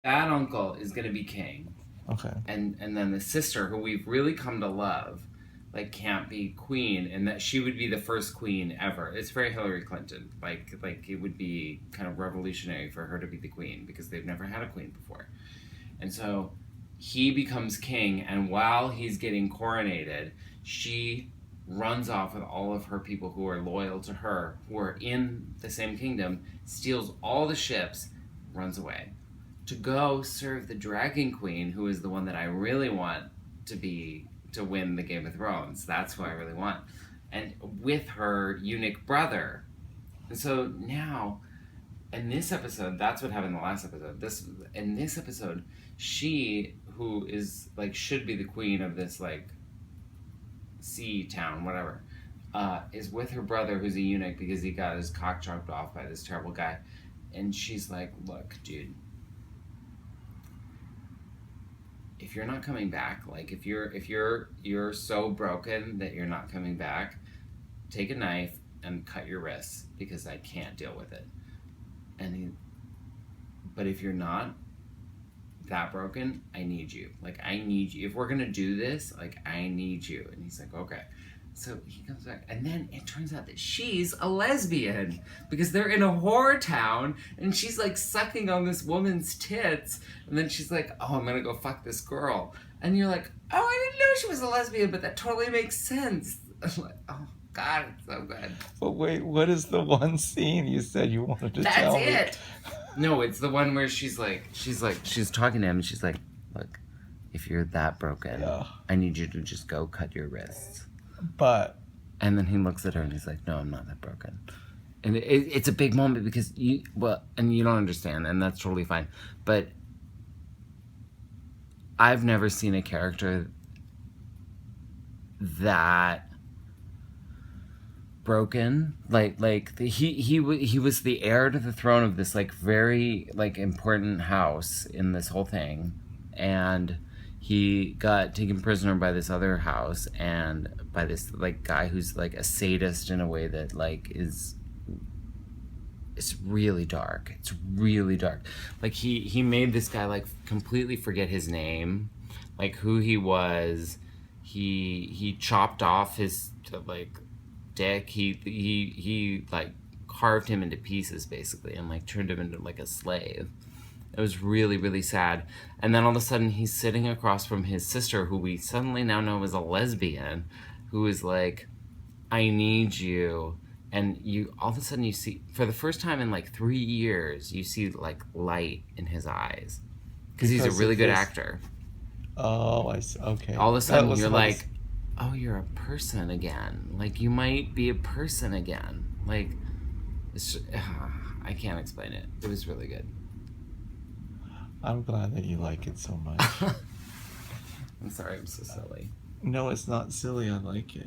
that uncle is going to be king. Okay. And then the sister, who we've really come to love, like can't be queen, and that she would be the first queen ever. It's very Hillary Clinton. Like it would be kind of revolutionary for her to be the queen because they've never had a queen before. And so he becomes king, and while he's getting coronated, she runs off with all of her people who are loyal to her, who are in the same kingdom, steals all the ships, runs away to go serve the Dragon Queen, who is the one that I really want to win the Game of Thrones. That's who I really want. And with her eunuch brother. And so now, in this episode, that's what happened in the last episode. In this episode, she, who is like should be the queen of this like sea town, whatever, is with her brother, who's a eunuch because he got his cock chopped off by this terrible guy. And she's like, "Look, dude, if you're not coming back, like if you're so broken that you're not coming back, take a knife and cut your wrists because I can't deal with it." But if you're not that broken, I need you. Like I need you. If we're gonna do this, like I need you. And he's like, okay. So he comes back, and then it turns out that she's a lesbian because they're in a whore town, and she's like sucking on this woman's tits, and then she's like, "Oh, I'm gonna go fuck this girl," and you're like, "Oh, I didn't know she was a lesbian, but that totally makes sense." I'm like, oh God, it's so good. But wait, what is the one scene you said you wanted to tell me? That's it. No, it's the one where she's talking to him, and she's like, "Look, if you're that broken, Yeah. I need you to just go cut your wrists." But And then he looks at her and he's like, "No, I'm not that broken." And it's a big moment because and you don't understand, and that's totally fine. But I've never seen a character that broken. He was the heir to the throne of this like very like important house in this whole thing, and he got taken prisoner by this other house and by this like guy who's like a sadist in a way that like it's really dark. It's really dark. Like he made this guy like completely forget his name, like who he was. He chopped off his like dick. He like carved him into pieces basically and like turned him into like a slave. It was really, really sad. And then all of a sudden he's sitting across from his sister, who we suddenly now know is a lesbian, who is like, "I need you." And you all of a sudden you see, for the first time in like 3 years, you see like light in his eyes. Because he's a really good actor. Oh, I see. Okay. All of a sudden you're like, oh, you're a person again. Like you might be a person again. Like, it's, I can't explain it. It was really good. I'm glad that you like it so much. I'm sorry, I'm so silly. No, it's not silly. I like it.